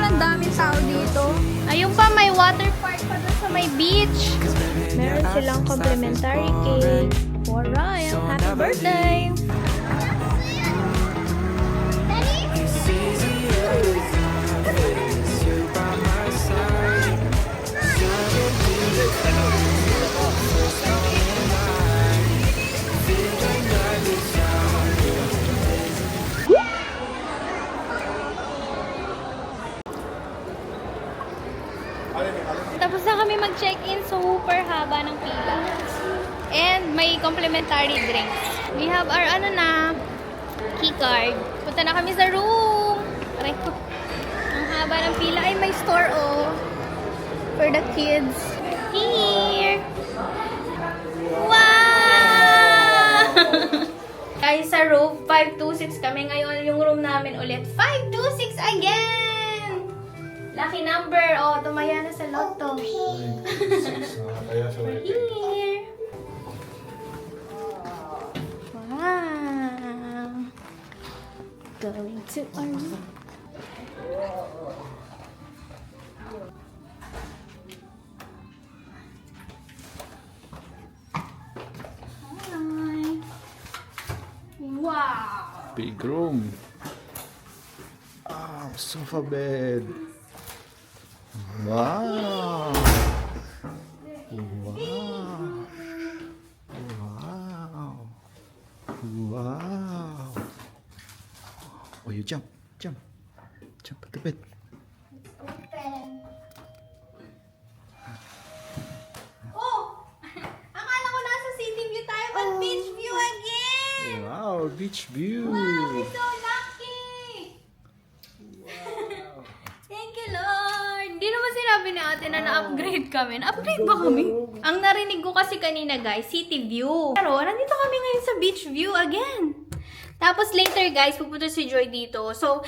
pala ang daming tao dito. Ayun pa, may water park pa dun sa may beach. Meron silang complimentary cake. For Ryan, happy birthday! Tapos na kami mag-check-in, super haba ng pila. And may complimentary drinks. We have our key card. Punta na kami sa room. Aray ko. Ang haba ng pila. Ay, may store for the kids. Here! Wow! Guys, sa room 526 kami ngayon. Yung room namin ulit. 526 again! Lucky number. Oh, tumaya na sa lotto. We're here. Wow. Going to our room. Hi. Wow. Big room. Ah, sofa bed. Wow. Wow. Wow. Wow. Oh, you jump. Jump. Jump at the bed. Oh! Akala ko nasa city view tayo, but beach view again! Wow, beach view. Wow, we're so lucky! Thank you, Lord! Hindi naman sinabi ni ate na na-upgrade kami. Na-upgrade ba kami? Ang narinig ko kasi kanina, guys, city view. Pero nandito kami ngayon sa beach view again. Tapos later, guys, pupunta si Joy dito. So,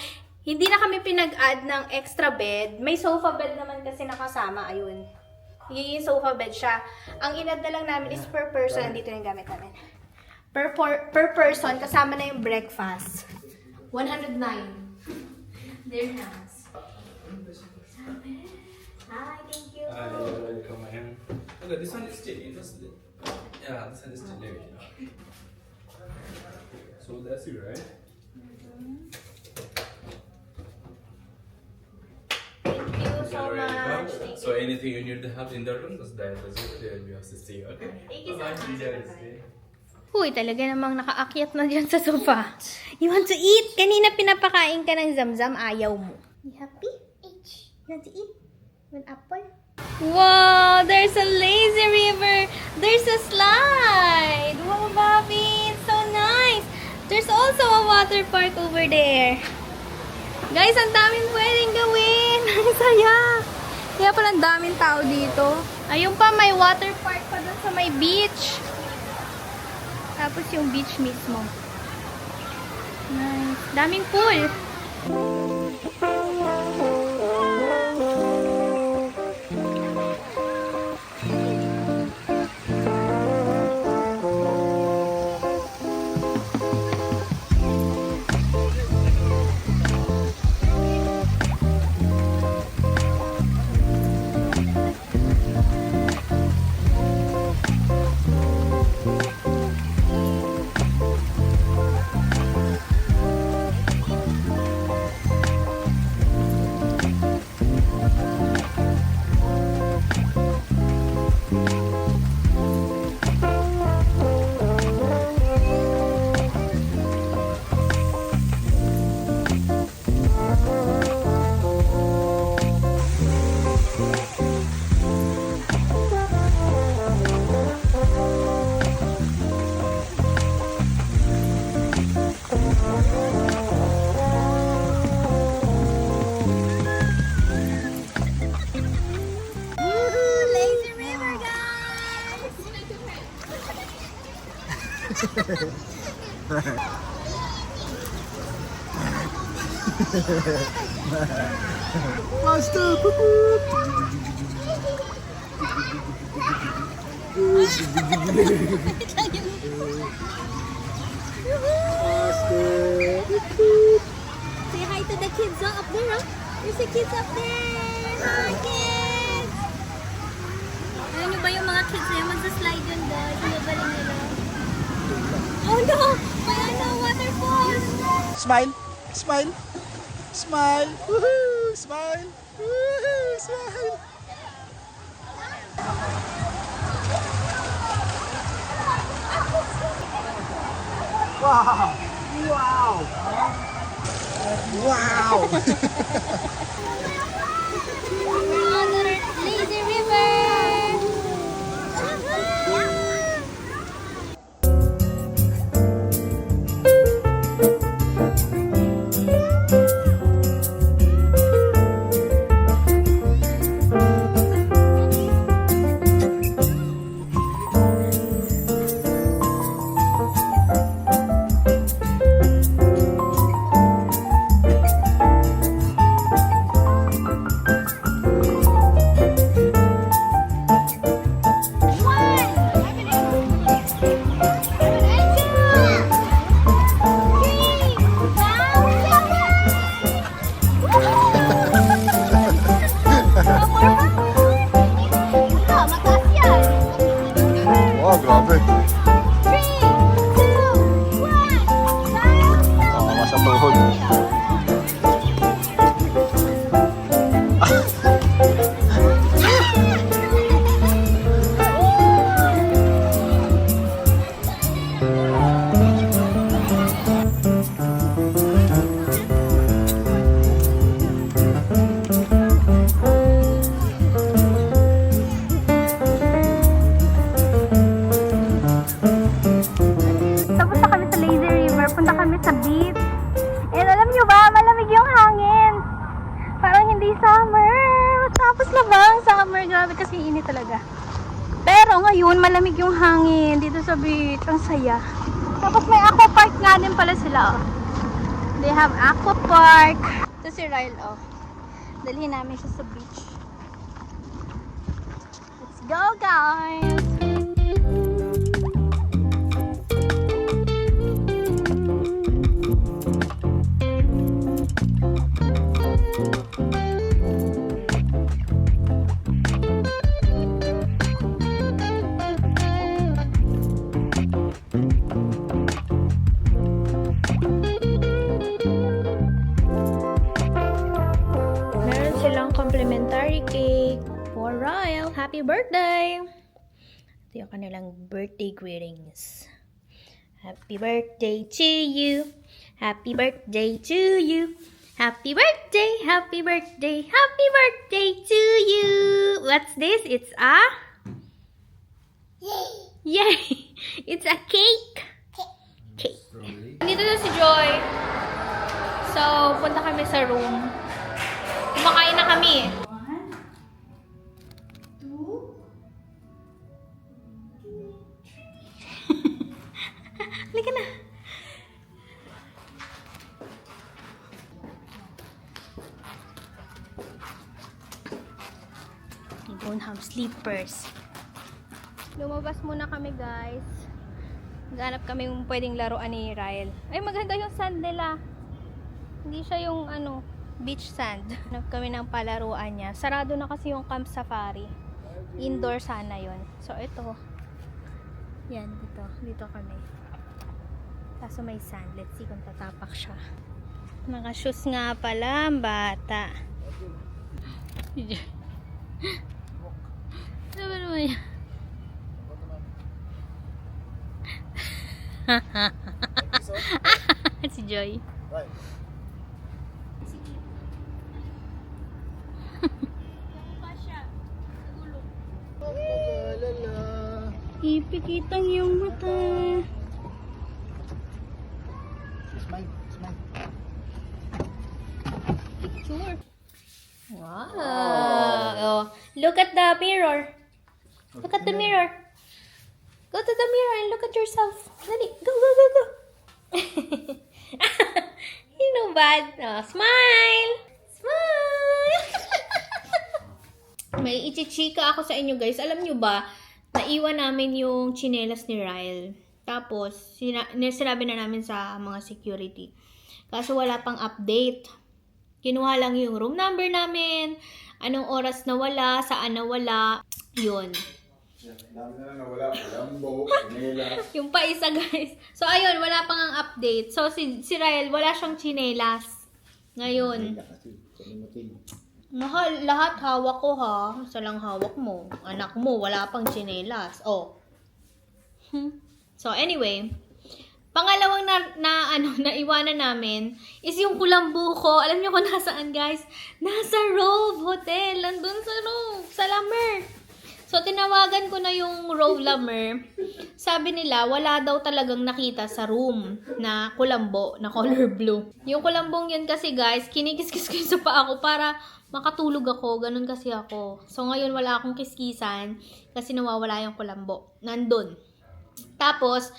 hindi na kami pinag-add ng extra bed. May sofa bed naman kasi nakasama. Ayun. Yung sofa bed siya. Ang in-add na lang namin is per person. Dito yung gamit namin. Per person, kasama na yung breakfast. 109 dirhams. Hi, thank you. Welcome, man. Okay, this one is still interesting. Yeah, this one is still there. So that's you, right? Thank you so much. Thank So you. anything you need to have in the room, just there. There we have to stay. Okay. Thank you so much. Stay. Huy, talaga namang nakaakyat na dyan sa sofa. You want to eat? Kanina pinapakain ka ng zamzam, ayaw mo. You happy? You want to eat? One apple? Wow, there's a lazy river. There's a slide. Wow, Bobby, it's so nice. There's also a water park over there. Guys, ang daming pwedeng gawin. Ang saya. Kaya pala ang daming tao dito. Ayun pa, may water park pa dun sa may beach. Tapos yung beach mismo. Nice. Daming pool. Master! Say hi to the kids up there, huh? There's a kids up there! Hi, kids! Alam niyo ba yung mga kids na yun? Magsa-slide yun guys. Ang galing nila. Oh no! May ano, waterfall! Smile! Smile! Smile! Woohoo! Smile! Woohoo! Smile! Wow! Wow! Wow! We're on the lazy river! Wow, grabe. Tama sa tuhod. Tapos na kami sa lazy river, punta kami sa beach. And alam nyo ba, malamig yung hangin. Parang hindi summer. Tapos labang summer, grabe kasi init talaga. Pero ngayon, malamig yung hangin dito sa beach. Ang saya. Tapos may aqua park nga din pala sila. Oh. They have aqua park. Ito si Ryle, oh. Dalhin namin siya sa beach. Let's go, guys! Meron silang complimentary cake for Ryle. Happy birthday! Ito yung kanilang birthday greetings. Happy birthday to you. Happy birthday to you. Happy birthday, happy birthday, happy birthday to you. What's this? It's a? Yay! It's a cake. Cake. Dito na si Joy. So, punta kami sa room. Kumakain na kami. 1, 2, 3. Halika na. We don't have sleepers. Lumabas muna kami, guys. Naghanap kami yung pwedeng laruan ni Ryle. Ay, maganda yung sand nila. Hindi siya yung beach sand. Hanap kami ng palaruan niya. Sarado na kasi yung Camp Safari. Indoor sana yon. So, ito. Yan, dito. Dito kami. Kaso may sand. Let's see kung tatapak siya. Naka-shoes nga pala ang bata. Ano ba naman yan? Si Joy. Right. Ipikitang yung mata. Smile, smile. Picture. Wow. Oh, look at the mirror. Look at the mirror. Go to the mirror and look at yourself. Dali. Go, go, go, go. You know bad. Oh, smile. Smile. May ichichika ako sa inyo, guys. Alam nyo ba, naiwan namin yung tsinelas ni Ryle. Tapos, sinabi na namin sa mga security. Kaso wala pang update. Kinuha lang yung room number namin, anong oras nawala, saan nawala, yun. Dami na nawala. Lambo, Manila. Yung pa isa, guys. So, ayun, wala pang ang update. So, si Rael, wala siyang tsinelas. Ngayon. Mahal, lahat hawak ko ha. Isa lang hawak mo. Anak mo, wala pang tsinelas. Oh. So, anyway. Pangalawang naiwanan namin is yung kulambu ko. Alam niyo kung nasaan, guys? Nasa Rove Hotel. Nandun sa Rove. Sa Lamer. So, tinawagan ko na yung Rove Lamer. Sabi nila, wala daw talagang nakita sa room na kulambo, na color blue. Yung kulambong yun kasi, guys, kinikis-kis ko yun sa paa ko para makatulog ako. Ganun kasi ako. So, ngayon wala akong kiskisan kasi nawawala yung kulambo. Nandun. Tapos,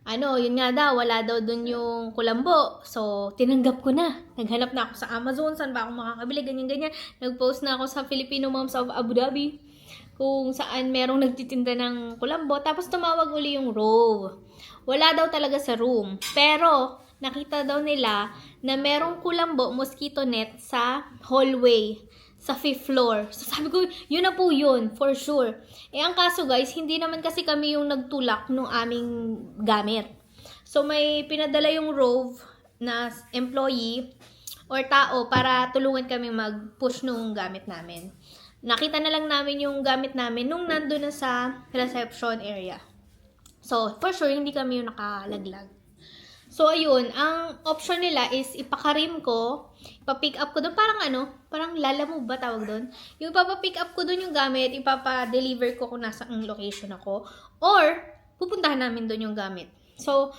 yun nga daw, wala daw dun yung kulambo. So, tinanggap ko na. Naghanap na ako sa Amazon, saan ba ako makakabili, ganyan-ganyan. Nag-post na ako sa Filipino Moms of Abu Dhabi, kung saan merong nagtitinda ng kulambo. Tapos, tumawag uli yung Rove. Wala daw talaga sa room. Pero, nakita daw nila na merong kulambo, mosquito net, sa hallway. Sa 5th floor. So, sabi ko, yun na po yun, for sure. Ang kaso, guys, hindi naman kasi kami yung nagtulak ng aming gamit. So, may pinadala yung Rove na employee or tao para tulungan kami mag-push nung gamit namin. Nakita na lang namin yung gamit namin nung nandun na sa reception area. So, for sure, hindi kami yung nakalaglag. So, ayun, ang option nila is ipakarim ko, ipapick up ko doon, parang lalamove ba tawag doon? Yung ipapapick up ko doon yung gamit, ipapa-deliver ko kung nasa ang location ako, or pupuntahan namin doon yung gamit. So,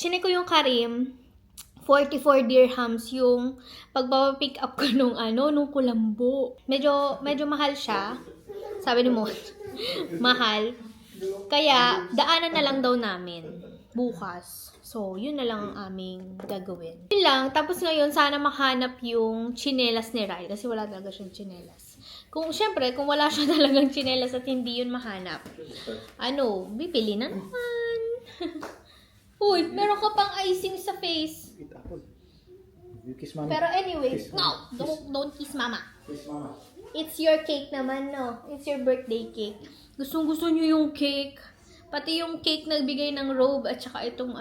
chinek ko yung karim, 44 dirhams yung pagpapapick up ko nung kulambo. Medyo mahal siya, sabi ni Mo, mahal. Kaya, daanan na lang daw namin bukas. So, yun na lang ang aming gagawin. Yun lang. Tapos ngayon, sana makahanap yung chinelas ni Rai. Kasi wala talaga siyang chinelas. Siyempre, kung wala siya talagang chinelas at hindi yun mahanap, bibili na naman. Uy, meron ka pang icing sa face. You kiss mama. Pero anyway, Kiss no, mama. don't kiss mama. Kiss mama. It's your cake naman, no? It's your birthday cake. Gustong-gusto niyo yung cake. Pati yung cake na bigay ng Rove at saka itong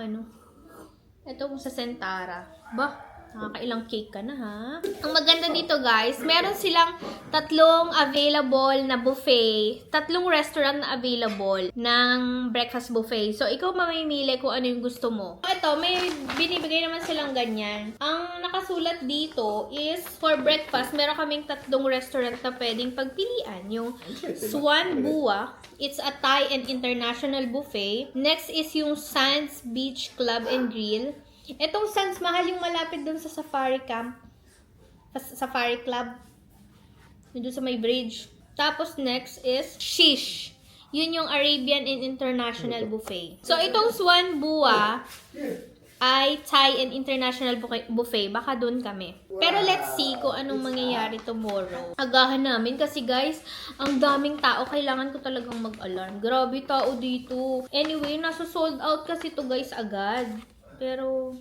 itong sa Centara. Nakakailang cake ka na, ha? Ang maganda dito, guys, meron silang 3 available na buffet. 3 restaurant na available ng breakfast buffet. So, ikaw mamimili kung ano yung gusto mo. Ito, may binibigay naman silang ganyan. Ang nakasulat dito is, for breakfast, meron kaming 3 restaurant na pwedeng pagpilian. Yung Swan Bua, it's a Thai and international buffet. Next is yung Sands Beach Club and Grill. Itong Sands, mahal yung malapit dun sa Safari Camp. Safari Club. Doon sa may bridge. Tapos next is Shish. Yun yung Arabian and International Buffet. So, itong Swan Bua ay Thai and International Buffet. Baka dun kami. Pero let's see kung anong mangyayari tomorrow. Agahan namin kasi guys, ang daming tao. Kailangan ko talagang mag-alarm. Grabe tao dito. Anyway, nasa sold out kasi to guys agad. Pero,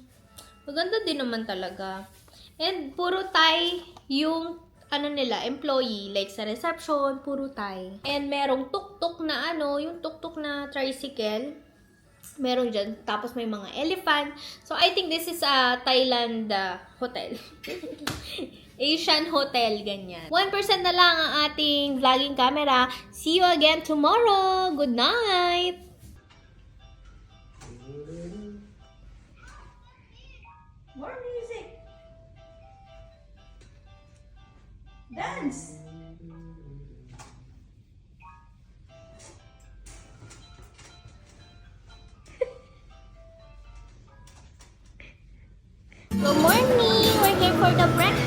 maganda din naman talaga. And, puro Thai yung, employee. Like, sa reception, puro Thai. And, merong tuk-tuk na yung tuk-tuk na tricycle. Meron dyan. Tapos, may mga elephant. So, I think this is a Thailand hotel. Asian hotel, ganyan. 1% na lang ang ating vlogging camera. See you again tomorrow. Good night! More music. Dance. Good morning! We're here for the breakfast.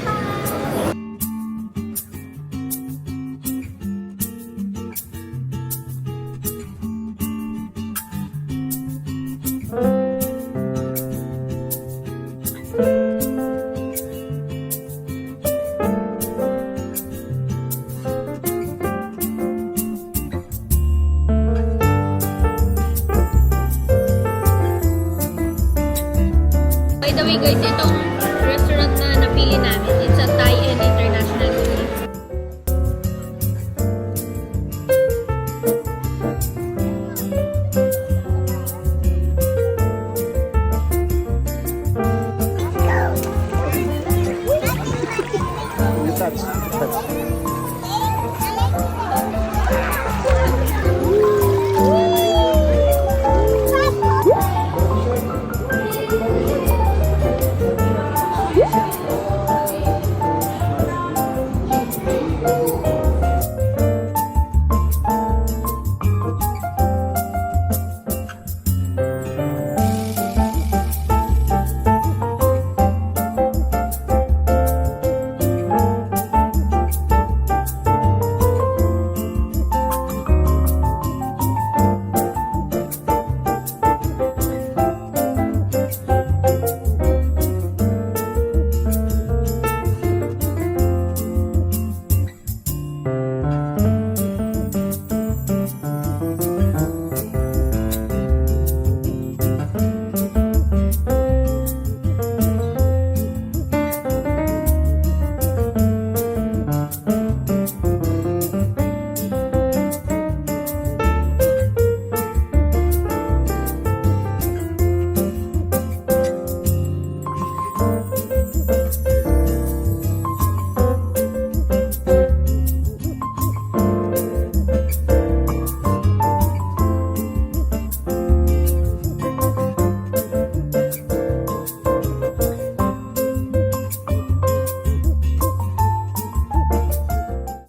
touch.